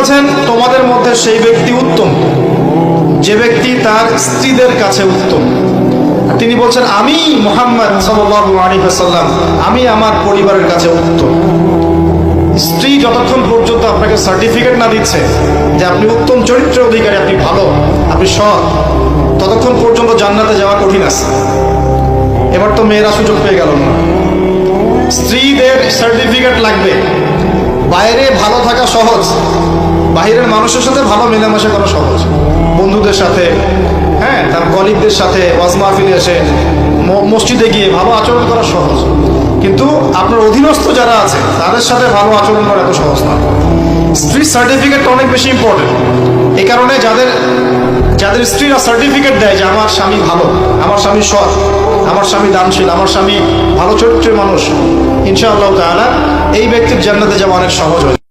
বলেছেন তোমাদের মধ্যে সেই ব্যক্তি উত্তম যে ব্যক্তি তার স্ত্রীদের কাছে উত্তম। তিনি বলছেন আমি মুহাম্মদ সাল্লাল্লাহু আলাইহি ওয়াসাল্লাম আমি আমার পরিবারের কাছে উত্তম। স্ত্রী যতক্ষণ পর্যন্ত আপনাকে সার্টিফিকেট না দিচ্ছে যে আপনি উত্তম চরিত্রের অধিকারী, আপনি ভালো, আপনি সৎ, ততক্ষণ পর্যন্ত জান্নাতে যাওয়া কঠিন আছে। এবার তো মেয়েরা সুযোগ পেয়ে গেল না, স্ত্রীদের সার্টিফিকেট লাগবে। বাইরে ভালো থাকা সহজ, বাইরের মানুষের সাথে ভালো মেলামেশা করা সহজ, বন্ধুদের সাথে, হ্যাঁ, তার কলিগদের সাথে ওয়াজ মাহফিলে এসে মসজিদে গিয়ে ভালো আচরণ করা সহজ, কিন্তু আপনার অধীনস্থ যারা আছে তাদের সাথে ভালো আচরণ করা এত সহজ না। স্ত্রীর সার্টিফিকেট অনেক বেশি ইম্পর্টেন্ট। এই কারণে যাদের স্ত্রীরা সার্টিফিকেট দেয় যে আমার স্বামী ভালো, আমার স্বামী সৎ, আমার স্বামী দানশীল, আমার স্বামী ভালো চরিত্রের মানুষ, ইনশাআল্লাহ তাআলা এই ব্যক্তির জান্নাতে যাওয়া অনেক সহজ হয়।